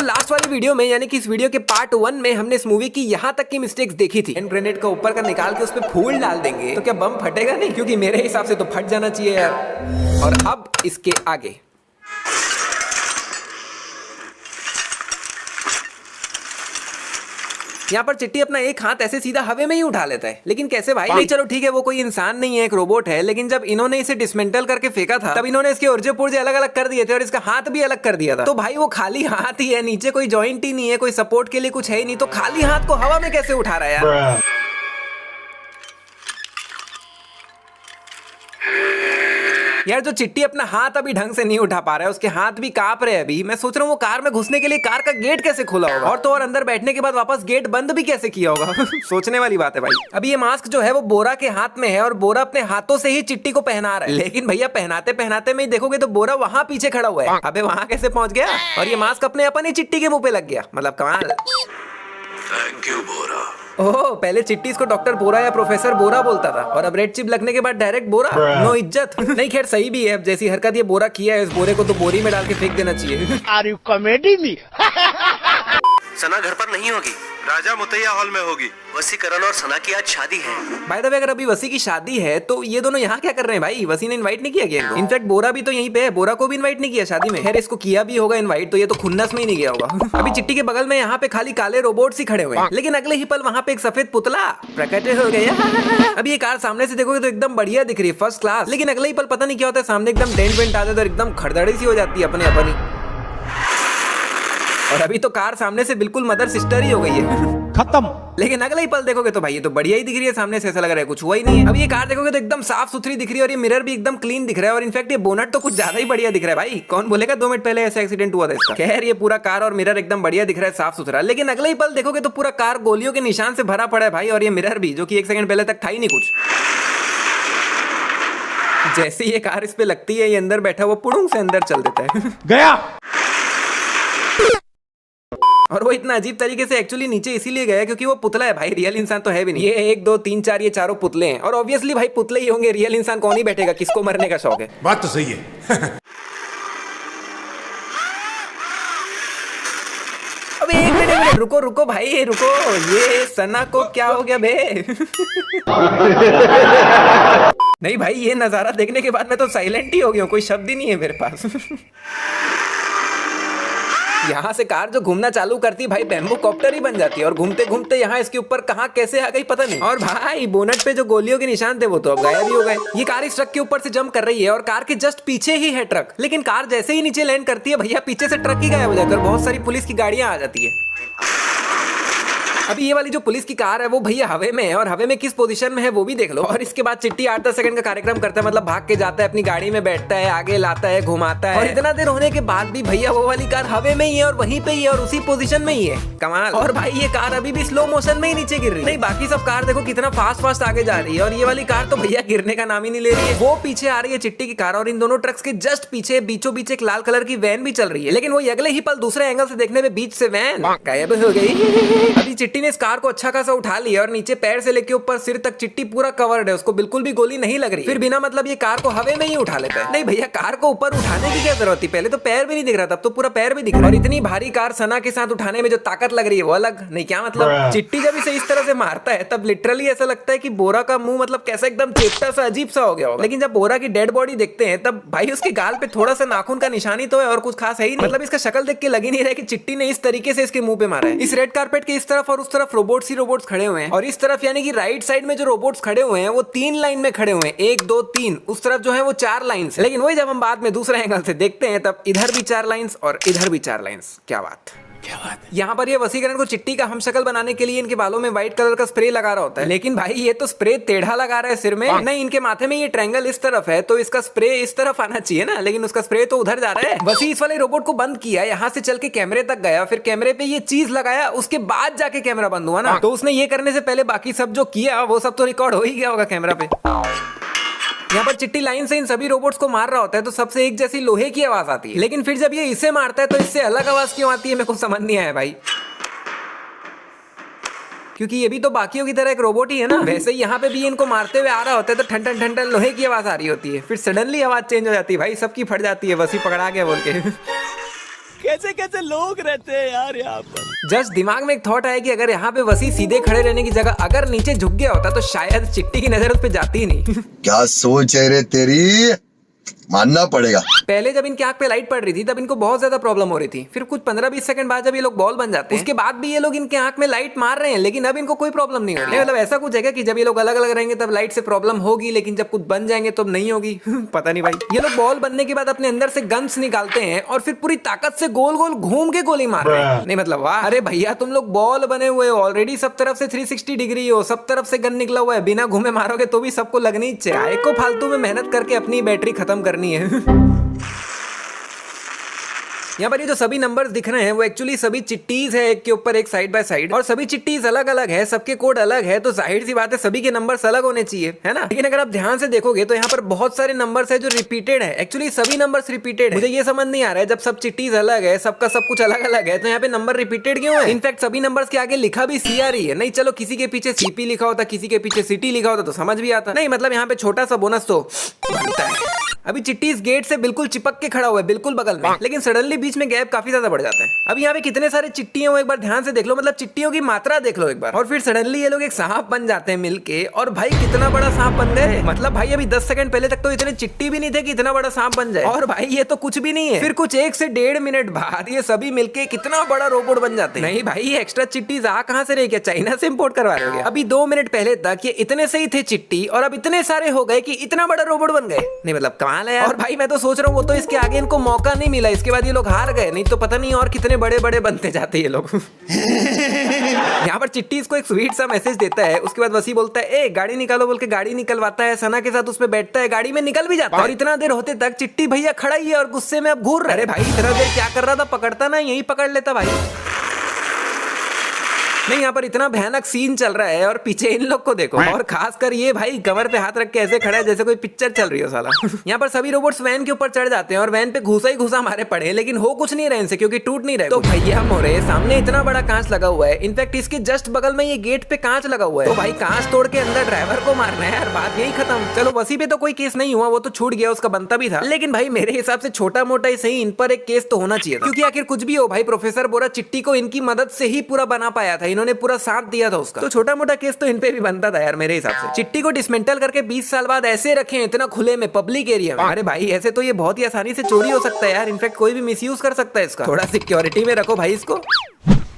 Last वाली video में यानी कि इस वीडियो के पार्ट 1 में हमने इस मूवी की यहाँ तक की मिस्टेक्स देखी थी। हैंड ग्रेनेड का ऊपर का निकाल के उस पे फूल डाल देंगे तो क्या बम फटेगा नहीं? क्योंकि मेरे हिसाब से तो फट जाना चाहिए यार। और अब इसके आगे यहाँ पर चिट्टी अपना एक हाथ ऐसे सीधा हवे में ही उठा लेता है, लेकिन कैसे भाई? नहीं चलो ठीक है, वो कोई इंसान नहीं है, एक रोबोट है, लेकिन जब इन्होंने इसे डिसमेंटल करके फेंका था तब इन्होंने इसके उर्जे पुर्जे अलग अलग कर दिए थे और इसका हाथ भी अलग कर दिया था। तो भाई वो खाली हाथ ही है, नीचे कोई जॉइंट ही नहीं है, कोई सपोर्ट के लिए कुछ है ही नहीं, तो खाली हाथ को हवा में कैसे उठा रहा है यार? यार जो चिट्टी अपना हाथ अभी ढंग से नहीं उठा पा रहा है, उसके हाथ भी कांप रहे हैं अभी। मैं सोच रहा हूँ वो कार में घुसने के लिए कार का गेट कैसे खोला होगा, और तो और अंदर बैठने के बाद वापस गेट बंद भी कैसे किया होगा। सोचने वाली बात है भाई। अभी ये मास्क जो है वो बोरा के हाथ में है और बोरा अपने हाथों से ही चिट्टी को पहना रहा है, लेकिन भैया पहनाते पहनाते में देखोगे तो बोरा वहां पीछे खड़ा हुआ है। अबे वहां कैसे पहुंच गया? और ये मास्क अपने अपन ही चिट्टी के मुंह पे लग गया, मतलब कमाल। थैंक यू बोरा। ओह, पहले चिट्टी इसको डॉक्टर बोरा या प्रोफेसर बोरा बोलता था और अब रेड चिप लगने के बाद डायरेक्ट बोरा। नो इज्जत। नहीं खैर सही भी है, अब जैसी हरकत ये बोरा किया है, इस बोरे को तो बोरी में डाल के फेंक देना चाहिए। Are you comedy me? Sana घर पर नहीं होगी, राजा मुतैया हॉल में होगी। वसीकरण और सना की आज शादी है। बाय द वे अगर अभी वसी की शादी है तो ये दोनों यहाँ क्या कर रहे हैं भाई? वसी ने इनवाइट नहीं किया गया इनको। इनफैक्ट बोरा भी तो यहीं पे है, बोरा को भी इनवाइट नहीं किया शादी में। खैर इसको किया भी होगा इनवाइट तो ये तो खुन्नस में ही नहीं गया होगा। अभी चिट्टी के बगल में यहाँ पे खाली काले रोबोट्स ही खड़े हुए हैं, लेकिन अगले ही पल वहाँ पे एक सफेद पुतला प्रकट हो गया। अभी ये कार सामने से देखोगे तो एकदम बढ़िया दिख रही है, फर्स्ट क्लास, लेकिन अगले ही पल पता नहीं क्या होता है, सामने एकदम डेंट वेंट आते तो एकदम खड़दड़ी सी हो जाती है अपने अपनी। और अभी तो कार सामने से बिल्कुल मदर सिस्टर ही हो गई है, खत्म। लेकिन अगले ही पल देखोगे तो भाई ये तो बढ़िया ही दिख रही है सामने से, ऐसा लग रहा है कुछ हुआ ही नहीं है। अब ये कार देखोगे तो एकदम साफ सुथरी दिख रही है और ये मिरर भी एकदम क्लीन दिख रहा है और इनफैक्ट ये बोनट तो कुछ ज्यादा ही बढ़िया दिख रहा है भाई। कौन बोलेगा 2 मिनट पहले ऐसा एक्सीडेंट हुआ था इसका। खैर ये पूरा कार और मिरर एकदम बढ़िया दिख रहा है, साफ सुथरा। लेकिन अगले ही पल देखोगे तो पूरा कार गोलियों के निशान से भरा पड़ा है भाई, और ये मिरर भी, जो कि 1 सेकंड पहले तक था ही नहीं कुछ। जैसे ये कार इस पे लगती है, ये अंदर बैठा वो पुड़ुंग से अंदर चल देता है। गया। और वो इतना अजीब तरीके से एक्चुअली नीचे इसीलिए गया क्योंकि वो पुतला है भाई, रियल इंसान तो है भी नहीं। ये 1 2 3 4 ये चारों पुतले हैं और ऑब्वियसली भाई पुतले ही होंगे, रियल इंसान कौन ही बैठेगा, किसको मरने का शौक है? बात तो सही है। अबे एक मिनट रुको रुको भाई रुको, ये सना को क्या हो गया बे? नहीं भाई ये नजारा देखने के बाद मैं तो साइलेंट ही हो गया हूँ, कोई शब्द ही नहीं है मेरे पास। यहाँ से कार जो घूमना चालू करती भाई बैम्बू कॉप्टर ही बन जाती है और घूमते घूमते यहाँ इसके ऊपर कहाँ कैसे आ गई पता नहीं। और भाई बोनट पे जो गोलियों के निशान थे वो तो अब गायब ही हो गए। ये कार इस ट्रक के ऊपर से जंप कर रही है और कार के जस्ट पीछे ही है ट्रक, लेकिन कार जैसे ही नीचे लैंड करती है भैया पीछे से ट्रक ही गायब हो जाकर बहुत सारी पुलिस की गाड़ियां आ जाती है। अभी ये वाली जो पुलिस की कार है वो भैया हवे में है और हवे में किस पोजीशन में है वो भी देख लो। और इसके बाद चिट्टी 8-10 सेकंड का कार्यक्रम करता है, मतलब भाग के जाता है अपनी गाड़ी में, बैठता है, आगे लाता है, घुमाता है, और इतना देर होने के बाद भी भैया वो वाली कार हवे में ही है और वहीं पे ही है और उसी पोजीशन में ही है। कमाल। और भाई ये कार अभी भी स्लो मोशन में ही नीचे गिर रही है। नहीं बाकी सब कार देखो कितना फास्ट आगे जा रही है और ये वाली कार तो भैया गिरने का नाम ही नहीं ले रही है। वो पीछे आ रही है चिट्टी की कार और इन दोनों ट्रक्स के जस्ट पीछे बीचों बीच एक लाल कलर की वैन भी चल रही है, लेकिन वो अगले ही पल दूसरे एंगल से देखने में बीच से वैन गायब हो गई। अभी चिट्टी ने इस कार को अच्छा खासा उठा लिया और नीचे पैर से लेके ऊपर सिर तक चिट्टी पूरा कवर्ड है, उसको बिल्कुल भी गोली नहीं लग रही। फिर बिना मतलब ये कार को हवे में ही उठा लेता है। नहीं भैया कार को ऊपर उठाने की क्या जरूरत थी, पहले तो पैर भी नहीं दिख रहा, तब तो पूरा पैर भी दिख रहा है। और इतनी भारी कार सना के साथ उठाने में जो ताकत लग रही है वो अलग। नहीं क्या मतलब, चिट्टी जब इसे इस तरह से मारता है तब लिटरली ऐसा लगता है कि बोरा का मुंह मतलब कैसा एकदम चेपटा सा अजीब सा हो गया होगा। लेकिन जब बोरा की डेड बॉडी देखते हैं तब भाई उसके गाल पे थोड़ा सा नाखून का निशानी तो है और कुछ खास है ही नहीं। मतलब इसका शक्ल देख के लग ही नहीं रहा है कि चिट्टी ने इस तरीके से इसके मुंह पे मारा है। इस रेड कारपेट के इस तरफ और उस तरफ रोबोट्स ही रोबोट्स खड़े हुए हैं और इस तरफ यानी कि राइट साइड में जो रोबोट्स खड़े हुए हैं वो 3 लाइन में खड़े हुए हैं, 1 2 3। उस तरफ जो है वो 4 लाइंस। लेकिन वही जब हम बाद में दूसरे एंगल से देखते हैं तब इधर भी 4 लाइंस और इधर भी 4 लाइंस। क्या बात। यहाँ पर ये वसीकरण को चिट्टी का हम शक्ल बनाने के लिए इनके बालों में व्हाइट कलर का स्प्रे लगा रहा होता है, लेकिन भाई ये तो स्प्रे टेढ़ा लगा रहा है सिर में। नहीं इनके माथे में ये ट्रायंगल इस तरफ है तो इसका स्प्रे इस तरफ आना चाहिए ना, लेकिन उसका स्प्रे तो उधर जा रहा है। वसी इस वाले रोबोट को बंद किया, यहाँ से चल के कैमरे तक गया, फिर कैमरे पे ये चीज लगाया, उसके बाद जाके कैमरा बंद हुआ ना। तो उसने ये करने से पहले बाकी सब जो किया वो सब तो रिकॉर्ड हो ही गया होगा कैमरा पे। यहाँ पर चिट्टी लाइन से इन सभी रोबोट्स को मार रहा होता है तो सबसे एक जैसी लोहे की आवाज आती है, लेकिन फिर जब ये इसे मारता है तो इससे अलग आवाज क्यों आती है मेरे को समझ नहीं आया भाई। क्योंकि ये भी तो बाकियों की तरह एक रोबोट ही है ना। वैसे ही यहाँ पे भी इनको मारते हुए आ रहा होता है तो ठन ठन ठन ठन लोहे की आवाज आ रही होती है, फिर सडनली आवाज चेंज हो जाती है भाई, सबकी फट जाती है, वसी पकड़ा गया बोल के। कैसे कैसे लोग रहते हैं यार यहाँ पर। जस्ट दिमाग में एक थॉट आया कि अगर यहाँ पे वसी सीधे खड़े रहने की जगह अगर नीचे झुक गया होता तो शायद चिट्टी की नजर उस पे जाती ही नहीं। क्या सोच है रे तेरी, मानना पड़ेगा। पहले जब इनकी आंख पे लाइट पड़ रही थी तब इनको बहुत ज्यादा प्रॉब्लम हो रही थी, फिर कुछ 15-20 सेकंड बाद जब ये लोग बॉल बन जाते हैं उसके बाद भी ये लोग इनके आंख में लाइट मार रहे हैं, लेकिन अब इनको कोई प्रॉब्लम नहीं हो रही। मतलब ऐसा कुछ है कि जब ये लोग अलग अलग रहेंगे तब लाइट से प्रॉब्लम होगी, लेकिन जब कुछ बन जाएंगे तब नहीं होगी। पता नहीं भाई। ये लोग बॉल बनने के बाद अपने अंदर से गन्स निकालते हैं और फिर पूरी ताकत से गोल गोल घूम के गोली मार रहे हैं। नहीं मतलब वाह, अरे भैया तुम लोग बॉल बने हुए हो ऑलरेडी, सब तरफ से 360 डिग्री हो, सब तरफ से गन निकला हुआ है, बिना घूमे मारोगे तो भी सबको लगनी चाहिए। एक को फालतू में मेहनत करके अपनी बैटरी खत्म करनी है। यहाँ पर ये जो सभी नंबर्स दिख रहे हैं वो एक्चुअली सभी चिट्टीज है, एक के ऊपर एक साइड बाय साइड, और सभी चिट्टीज अलग अलग है, सबके कोड अलग है, तो जाहिर सी बात है सभी के नंबर्स अलग होने चाहिए, है ना। लेकिन अगर आप ध्यान से देखोगे तो यहाँ पर बहुत सारे नंबर्स है जो रिपीटेड है। एक्चुअली सभी नंबर्स रिपीटेड है। मुझे ये समझ नहीं आ रहा है, जब सब चिट्टीज अलग है, सबका सब कुछ अलग अलग है, तो यहाँ पे नंबर रिपीटेड क्यों है। इनफैक्ट सभी नंबर्स के आगे लिखा भी CR ही है। नहीं चलो किसी के पीछे CP लिखा होता, किसी के पीछे CT लिखा होता तो समझ भी आता। नहीं मतलब यहाँ पे छोटा सा बोनस तो बनता है। अभी चिट्टी इस गेट से बिल्कुल चिपक के खड़ा हुआ है, बिल्कुल बगल में, लेकिन सडनली बीच में गैप काफी ज्यादा बढ़ जाता है। अब यहाँ पे कितने सारे चिट्टी हैं वो एक बार ध्यान से देख लो, मतलब चिट्टियों की मात्रा देख लो एक बार, और फिर सडनली ये लोग एक सांप बन जाते हैं मिलके, और भाई कितना बड़ा सांप बन गए। मतलब भाई अभी 10 सेकंड पहले तक तो इतने चिट्टी भी नहीं थे कि इतना बड़ा सांप बन जाए, और भाई ये तो कुछ भी नहीं है। फिर कुछ 1 से 1.5 मिनट बाद ये सभी मिलके कितना बड़ा रोबोट बन जाते हैं। नहीं भाई ये एक्स्ट्रा चिट्टीज आ कहां से रही, क्या चाइना से इंपोर्ट करवा रहे हो क्या। अभी 2 मिनट पहले तक ये इतने से ही थे चिट्टी, और अब इतने सारे हो गए कि इतना बड़ा रोबोट बन गए। नहीं मतलब कमाल है यार। और भाई मैं तो सोच रहा हूँ वो तो इसके आगे इनको मौका नहीं मिला, इसके बाद ये लोग हार गए, नहीं तो पता नहीं और कितने बड़े बड़े बनते जाते ये लोग। यहाँ पर चिट्टी इसको एक स्वीट सा मैसेज देता है, उसके बाद वसी बोलता है ए गाड़ी निकालो बोल के गाड़ी निकलवाता है, सना के साथ उस पे बैठता है, गाड़ी में निकल भी जाता है। और इतना देर होते तक चिट्टी भैया खड़ा ही है और गुस्से में अब घूर रहा है। अरे भाई इतना देर क्या कर रहा था, पकड़ता ना यही पकड़ लेता भाई। नहीं यहाँ पर इतना भयानक सीन चल रहा है और पीछे इन लोग को देखो, और खासकर ये भाई कमर पे हाथ रख के ऐसे खड़ा है जैसे कोई पिक्चर चल रही हो साला। यहाँ पर सभी रोबोट्स वैन के ऊपर चढ़ जाते हैं और वैन पे घुसा ही घुसा मारे पड़े, लेकिन हो कुछ नहीं रहे इनसे क्योंकि टूट नहीं रहे। तो भैया मोरे सामने इतना बड़ा कांच लगा हुआ है, इनफैक्ट इसके जस्ट बगल में ये गेट पे कांच लगा हुआ है, तो भाई कांच तोड़ के अंदर ड्राइवर को मारना है यार, बात यही खत्म। चलो वसी पे तो कोई केस नहीं हुआ, वो तो छूट गया, उसका बनता भी था, लेकिन भाई मेरे हिसाब से छोटा मोटा ही सही इन पर एक केस तो होना चाहिए था, क्योंकि आखिर कुछ भी हो भाई प्रोफेसर बोरा चिट्टी को इनकी मदद से ही पूरा बना पाया था, इन्होंने पूरा साथ दिया था उसका, तो छोटा मोटा केस तो इन पे भी बनता था यार मेरे हिसाब से। चिट्टी को डिसमेंटल करके 20 साल बाद ऐसे रखें इतना खुले में पब्लिक एरिया में, अरे भाई ऐसे तो ये बहुत ही आसानी से चोरी हो सकता है यार, इनफैक्ट कोई भी मिसयूज कर सकता है इसका, थोड़ा सिक्योरिटी में रखो भाई इसको।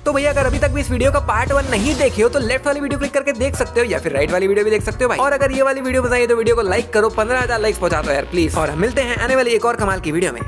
तो भैया अगर अभी तक भी इस वीडियो का पार्ट 1 नहीं देखे हो तो लेफ्ट वाली वीडियो क्लिक करके देख सकते हो, या फिर राइट वाली वीडियो भी देख सकते हो भाई। और अगर ये वाली वीडियो पसंद आई तो वीडियो को लाइक करो, 15,000 लाइक्स पहुंचा दो यार प्लीज, और हम मिलते हैं आने वाली एक और कमाल की वीडियो में।